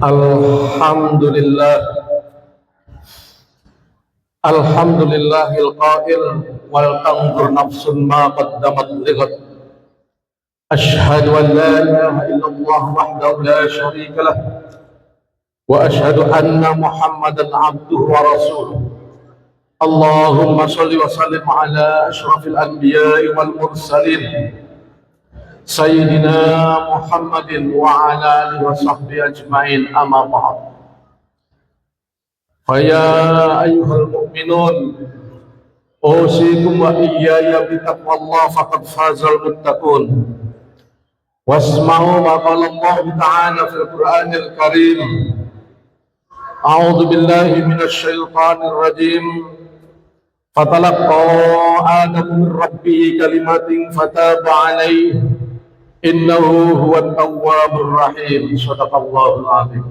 Alhamdulillah, alhamdulillahil qail wal tanzur nafsun ma qaddamat lighat. Ashhadu an la ilaha illallah wahdahu la syarika lah wa ashhadu anna Muhammadan abduhu wa rasuluh. Allahumma shalli wa sallim ala asyrafil anbiya'i wal mursalin Sayyidina Muhammadin wa ala alihi wa sahbihi ajma'in, amma ba'd. Faya ayyuhal mu'minun, usikum wa iyaya bitaqwallah faqad fazal muttaqun. Wasma'u ma qala Allah ta'ala fil Qur'anil Karim. A'udzu billahi minasy syaithanir rajim. Fatalaqqa Adamu min rabbih kalimatin fataba 'alaihi innahu huwat tawwabur rahim. Shadaqallahul azim.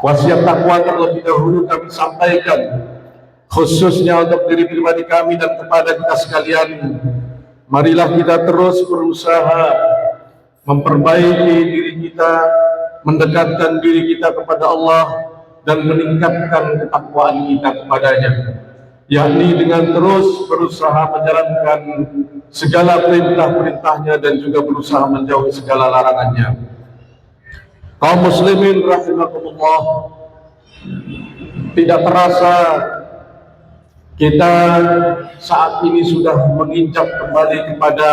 Wasiat takwa terlebih dahulu kami sampaikan, khususnya untuk diri pribadi kami dan kepada kita sekalian. Marilah kita terus berusaha memperbaiki diri kita, mendekatkan diri kita kepada Allah dan meningkatkan ketakwaan kita kepadanya, yakni dengan terus berusaha menjalankan segala perintah-perintahnya dan juga berusaha menjauhi segala larangannya. Kaum muslimin rahimakumullah, tidak terasa kita saat ini sudah menginjak kembali kepada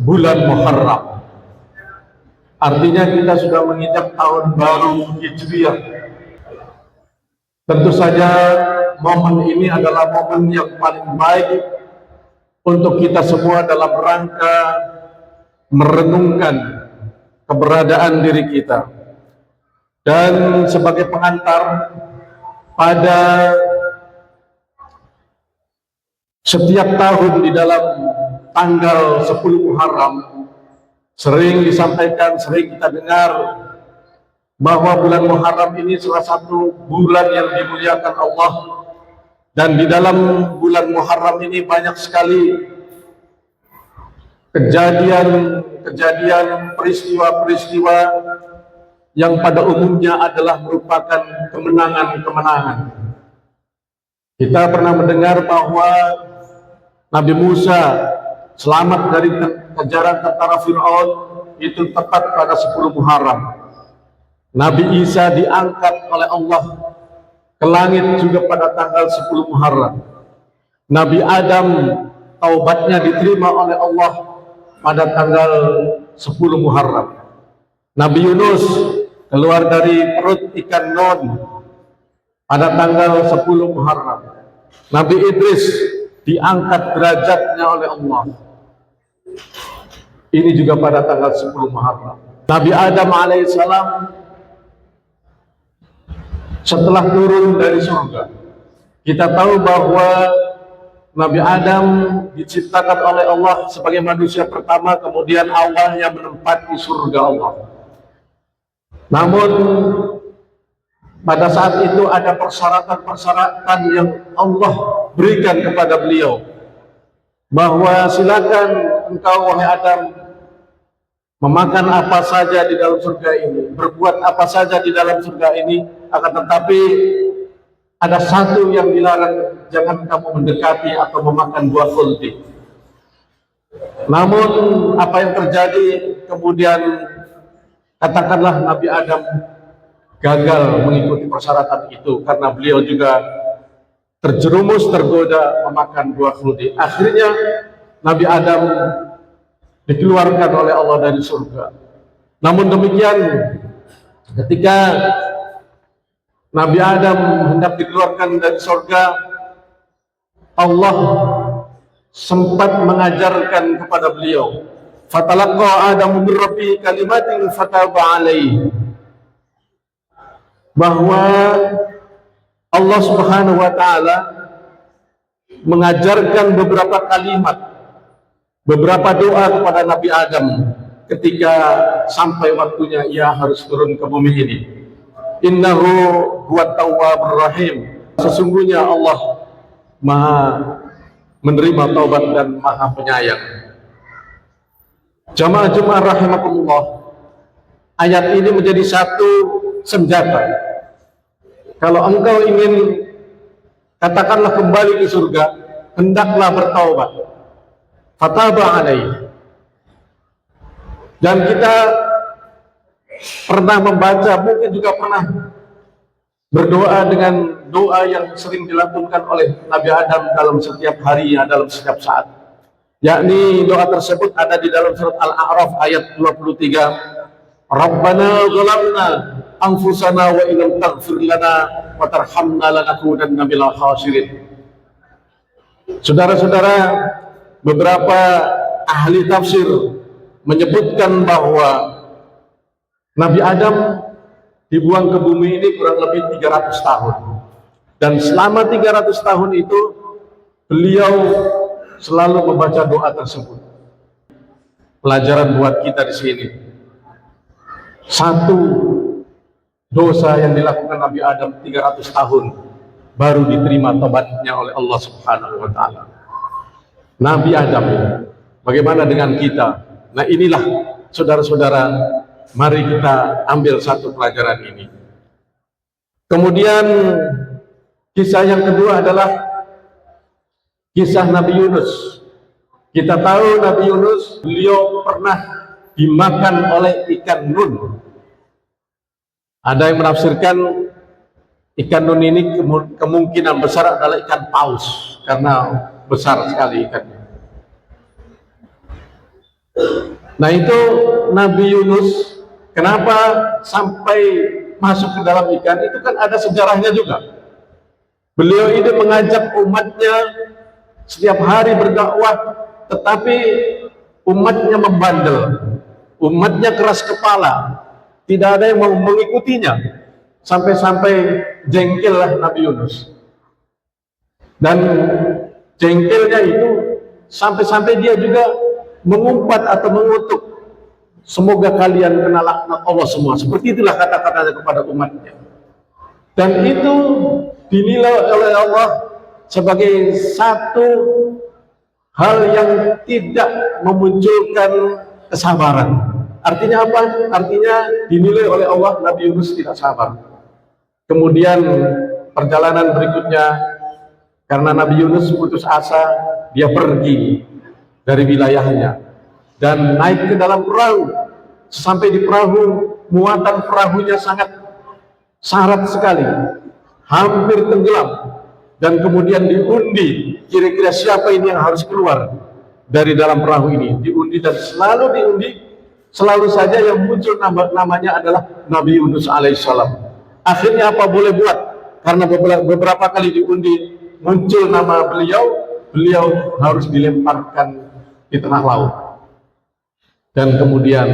bulan Muharram. Artinya kita sudah menginjak tahun baru Hijriah. Tentu saja momen ini adalah momen yang paling baik untuk kita semua dalam rangka merenungkan keberadaan diri kita. Dan sebagai pengantar, pada setiap tahun di dalam tanggal 10 Muharram sering disampaikan, sering kita dengar bahwa bulan Muharram ini salah satu bulan yang dimuliakan Allah. Dan di dalam bulan Muharram ini banyak sekali kejadian, peristiwa-peristiwa yang pada umumnya adalah merupakan kemenangan-kemenangan. Kita pernah mendengar bahwa Nabi Musa selamat dari kejaran tentara Fir'aun, itu tepat pada 10 Muharram. Nabi Isa diangkat oleh Allah ke langit juga pada tanggal 10 Muharram. Nabi Adam taubatnya diterima oleh Allah pada tanggal 10 Muharram. Nabi Yunus keluar dari perut ikan Non pada tanggal 10 Muharram. Nabi Idris diangkat derajatnya oleh Allah, ini juga pada tanggal 10 Muharram. Nabi Adam alaihissalam setelah turun dari surga, kita tahu bahwa Nabi Adam diciptakan oleh Allah sebagai manusia pertama, kemudian awalnya menempati surga Allah. Namun pada saat itu ada persyaratan-persyaratan yang Allah berikan kepada beliau, bahwa silakan engkau wahai Adam memakan apa saja di dalam surga ini, berbuat apa saja di dalam surga ini, akan tetapi ada satu yang dilarang, jangan kamu mendekati atau memakan buah khuldi. Namun apa yang terjadi kemudian, katakanlah Nabi Adam gagal mengikuti persyaratan itu karena beliau juga terjerumus, tergoda memakan buah khuldi. Akhirnya Nabi Adam dikeluarkan oleh Allah dari surga. Namun demikian, ketika Nabi Adam hendak dikeluarkan dari surga, Allah sempat mengajarkan kepada beliau, fatalaqqa Adamu min rabbih kalimatin fataba 'alaihi, bahwa Allah Subhanahu wa taala mengajarkan beberapa kalimat, beberapa doa kepada Nabi Adam ketika sampai waktunya ia harus turun ke bumi ini. Innahu huwat tawwabur rahim, sesungguhnya Allah Maha menerima taubat dan Maha penyayang. Jamaah-jamaah rahimakumullah, ayat ini menjadi satu senjata. Kalau engkau ingin katakanlah kembali ke surga, hendaklah bertaubat. Fataba alaihi. Dan kita pernah membaca, mungkin juga pernah berdoa dengan doa yang sering dilakukan oleh Nabi Adam dalam setiap harinya, dalam setiap saat. Yakni doa tersebut ada di dalam surat Al-A'raf ayat 23. Rabbana zalamna anfusana wa illam taghfir lana wa tarhamna lanakunanna minal khasirin. Saudara-saudara, beberapa ahli tafsir menyebutkan bahwa Nabi Adam dibuang ke bumi ini kurang lebih 300 tahun. Dan selama 300 tahun itu beliau selalu membaca doa tersebut. Pelajaran buat kita di sini. Satu dosa yang dilakukan Nabi Adam 300 tahun baru diterima tobatnya oleh Allah Subhanahu wa taala. Nabi Adam, bagaimana dengan kita? Nah, inilah saudara-saudara, mari kita ambil satu pelajaran ini. Kemudian kisah yang kedua adalah kisah Nabi Yunus. Kita tahu Nabi Yunus, beliau pernah dimakan oleh ikan nun. Ada yang menafsirkan ikan nun ini kemungkinan besar adalah ikan paus, karena besar sekali ikannya. Nah, itu Nabi Yunus kenapa sampai masuk ke dalam ikan, itu kan ada sejarahnya juga. Beliau ini mengajak umatnya setiap hari berdakwah, tetapi umatnya membandel, umatnya keras kepala, tidak ada yang mau mengikutinya, sampai-sampai jengkellah Nabi Yunus. Dan jengkelnya itu sampai-sampai dia juga mengumpat atau mengutuk, semoga kalian kena laknat Allah semua. Seperti itulah kata-katanya kepada umatnya. Dan itu dinilai oleh Allah sebagai satu hal yang tidak memunculkan kesabaran. Artinya apa? Artinya dinilai oleh Allah Nabi Yunus tidak sabar. Kemudian perjalanan berikutnya, karena Nabi Yunus putus asa, dia pergi dari wilayahnya dan naik ke dalam perahu. Sampai di perahu, muatan perahunya sangat syarat sekali, hampir tenggelam. Dan kemudian diundi, kira-kira siapa ini yang harus keluar dari dalam perahu ini. Diundi dan selalu diundi, selalu saja yang muncul namanya adalah Nabi Yunus alaihissalam. Akhirnya apa boleh buat, karena beberapa kali diundi muncul nama beliau harus dilemparkan di tengah laut. Dan kemudian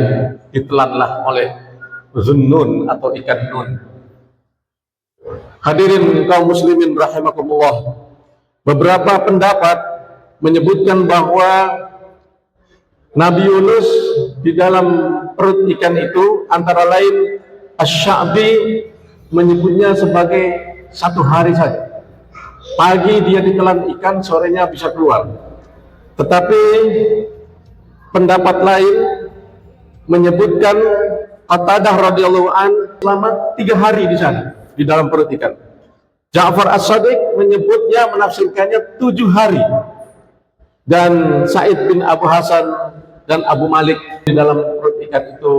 ditelanlah oleh Zunnun atau ikan nun. Hadirin kaum muslimin rahimakumullah, beberapa pendapat menyebutkan bahwa Nabi Yunus di dalam perut ikan itu, antara lain Asy-Sya'bi menyebutnya sebagai 1 hari saja. Pagi dia ditelan ikan, sorenya bisa keluar. Tetapi pendapat lain menyebutkan Qatadah radhiyallahu an selama 3 hari di sana, di dalam perut ikan. Ja'far As-Shadiq menyebutnya, menafsirkannya 7 hari. Dan Sa'id bin Abu Hasan dan Abu Malik di dalam perut ikan itu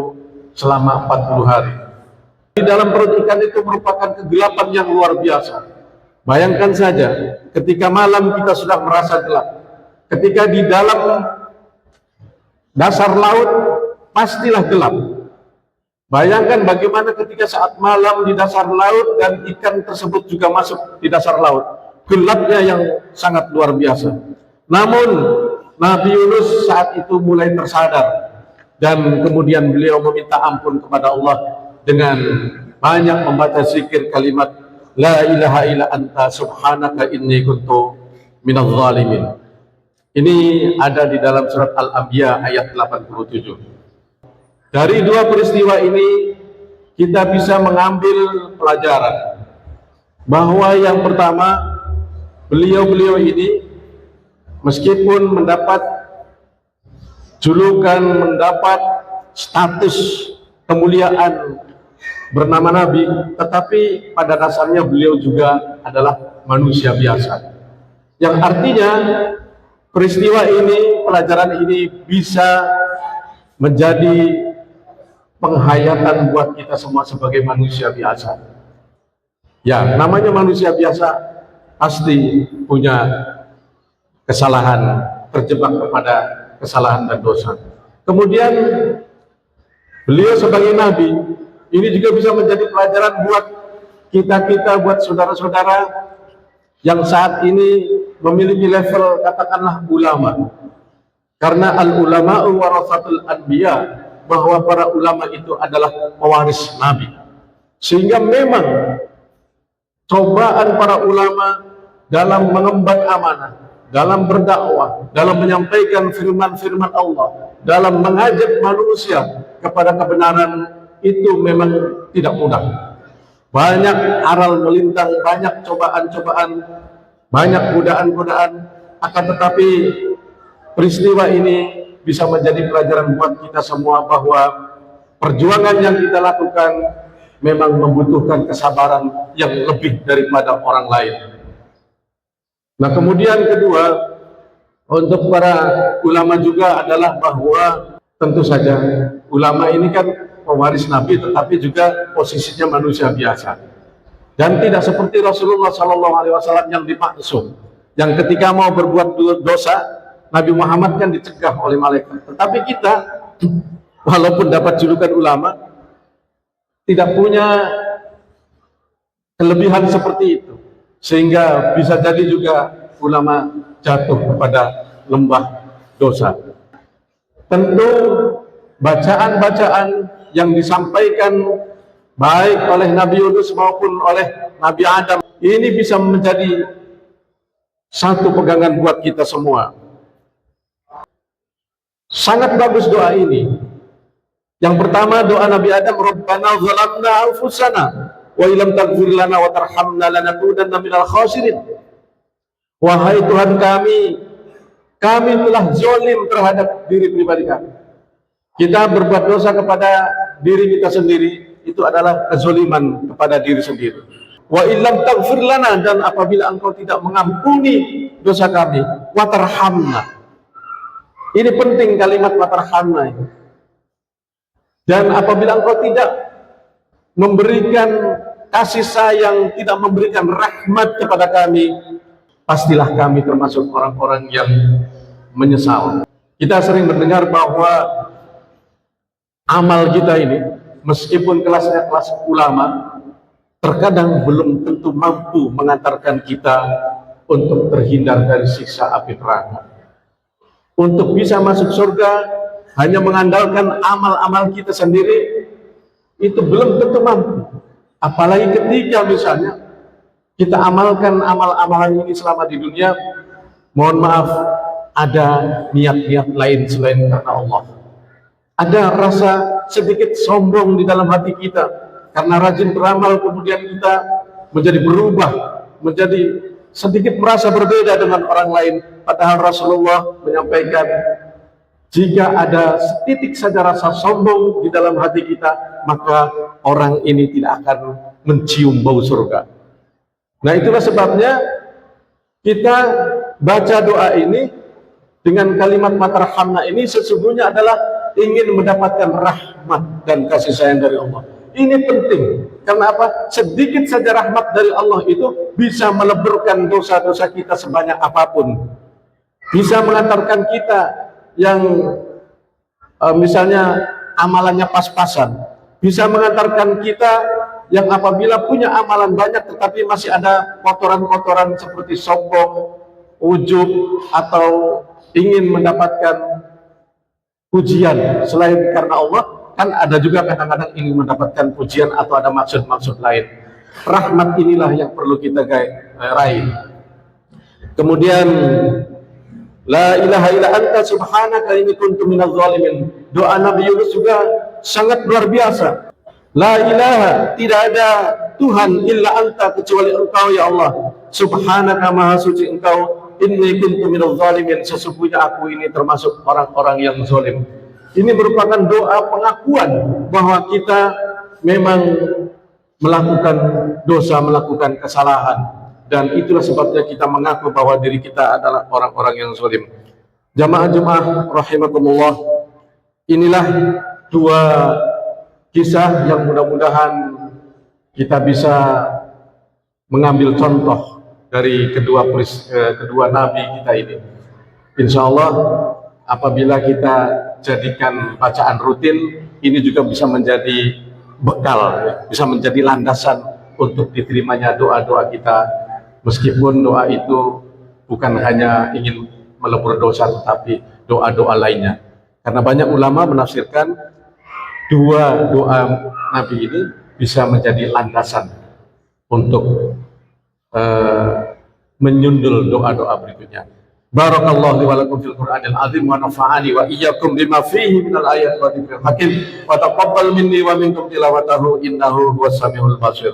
selama 40 hari. Di dalam perut ikan itu merupakan kegelapan yang luar biasa. Bayangkan saja, ketika malam kita sudah merasa gelap, ketika di dalam dasar laut pastilah gelap. Bayangkan bagaimana ketika saat malam di dasar laut dan ikan tersebut juga masuk di dasar laut, gelapnya yang sangat luar biasa. Namun Nabi Yunus saat itu mulai tersadar, dan kemudian beliau meminta ampun kepada Allah dengan banyak membaca zikir kalimat La ilaha illa anta subhanaka inni kuntu minadh zalimin. Ini ada di dalam surat Al-Anbiya ayat 87. Dari 2 peristiwa ini kita bisa mengambil pelajaran bahwa yang pertama, beliau-beliau ini meskipun mendapat julukan, mendapat status kemuliaan bernama Nabi, tetapi pada dasarnya beliau juga adalah manusia biasa. Yang artinya peristiwa ini, pelajaran ini bisa menjadi penghayatan buat kita semua sebagai manusia biasa. Ya, namanya manusia biasa pasti punya kesalahan, terjebak kepada kesalahan dan dosa. Kemudian beliau sebagai Nabi, ini juga bisa menjadi pelajaran buat kita-kita, buat saudara-saudara yang saat ini memiliki level katakanlah ulama. Karena al-ulama'u warasatul anbiya, bahwa para ulama itu adalah pewaris Nabi. Sehingga memang cobaan para ulama dalam mengemban amanah, dalam berdakwah, dalam menyampaikan firman-firman Allah, dalam mengajak manusia kepada kebenaran, itu memang tidak mudah. Banyak aral melintang, banyak cobaan-cobaan, banyak godaan-godaan. Akan tetapi peristiwa ini bisa menjadi pelajaran buat kita semua bahwa perjuangan yang kita lakukan memang membutuhkan kesabaran yang lebih daripada orang lain. Nah, kemudian kedua, untuk para ulama juga adalah bahwa tentu saja ulama ini kan pewaris Nabi, tetapi juga posisinya manusia biasa. Dan tidak seperti Rasulullah SAW yang dimaksud, yang ketika mau berbuat dosa, Nabi Muhammad kan dicegah oleh malaikat. Tetapi kita, walaupun dapat julukan ulama, tidak punya kelebihan seperti itu, sehingga bisa jadi juga ulama jatuh kepada lembah dosa. Tentu bacaan-bacaan yang disampaikan baik oleh Nabi Yunus maupun oleh Nabi Adam ini bisa menjadi satu pegangan buat kita semua. Sangat bagus doa ini. Yang pertama doa Nabi Adam, Rabbana zalamna anfusana wa illam taghfir lana wa tarhamna lanakunanna minal khasirin. Wahai Tuhan kami telah zalim terhadap diri pribadi kami. Kita berbuat dosa kepada diri kita sendiri, itu adalah kezaliman kepada diri sendiri. Wa illam taghfir lana, dan apabila engkau tidak mengampuni dosa kami, wa tarhamna. Ini penting kalimat wa tarhamna ini. Dan apabila engkau tidak memberikan kasih sayang, tidak memberikan rahmat kepada kami, pastilah kami termasuk orang-orang yang menyesal. Kita sering mendengar bahwa amal kita ini, meskipun kelasnya kelas ulama, terkadang belum tentu mampu mengantarkan kita untuk terhindar dari siksa api neraka. Untuk bisa masuk surga, hanya mengandalkan amal-amal kita sendiri, itu belum tentu mampu. Apalagi ketika misalnya kita amalkan amal-amalan ini selama di dunia, mohon maaf, ada niat-niat lain selain karena Allah. Ada rasa sedikit sombong di dalam hati kita, karena rajin beramal kemudian kita menjadi berubah, menjadi sedikit merasa berbeda dengan orang lain. Padahal Rasulullah menyampaikan, jika ada setitik saja rasa sombong di dalam hati kita, maka orang ini tidak akan mencium bau surga. Nah, itulah sebabnya kita baca doa ini dengan kalimat matarhamna ini sesungguhnya adalah ingin mendapatkan rahmat dan kasih sayang dari Allah. Ini penting, karena apa? Sedikit saja rahmat dari Allah itu bisa meleburkan dosa-dosa kita sebanyak apapun. Bisa mengantarkan kita yang misalnya amalannya pas-pasan, bisa mengantarkan kita yang apabila punya amalan banyak tetapi masih ada kotoran-kotoran seperti sombong, ujub, atau ingin mendapatkan pujian selain karena Allah. Kan ada juga kadang-kadang ingin mendapatkan pujian atau ada maksud-maksud lain. Rahmat inilah yang perlu kita raih. Kemudian la ilaha illa anta subhanaka inni kuntu minadz zalimin. Doa Nabi Yunus juga sangat luar biasa. La ilaha, tidak ada Tuhan illa anta, kecuali engkau ya Allah. Subhanaka, maha suci engkau. Inni kuntu minadz zalimin, sesungguhnya aku ini termasuk orang-orang yang zalim. Ini merupakan doa pengakuan bahwa kita memang melakukan dosa, melakukan kesalahan, dan itulah sebabnya kita mengaku bahwa diri kita adalah orang-orang yang zalim. Jamaah-jamaah rahimakumullah, inilah dua kisah yang mudah-mudahan kita bisa mengambil contoh dari kedua nabi kita ini. Insya Allah apabila kita jadikan bacaan rutin, ini juga bisa menjadi bekal, bisa menjadi landasan untuk diterimanya doa-doa kita, meskipun doa itu bukan hanya ingin melebur dosa, tetapi doa-doa lainnya. Karena banyak ulama menafsirkan dua doa Nabi ini bisa menjadi landasan untuk menyundul doa-doa berikutnya. Barakallahu li wa lakum fil Qur'anil azim wa nafa'ani wa iyyakum bima fihi minal ayati wa dzikril hakim wa taqabbal minni wa minkum tilawatahu innahu huwas samiul basir.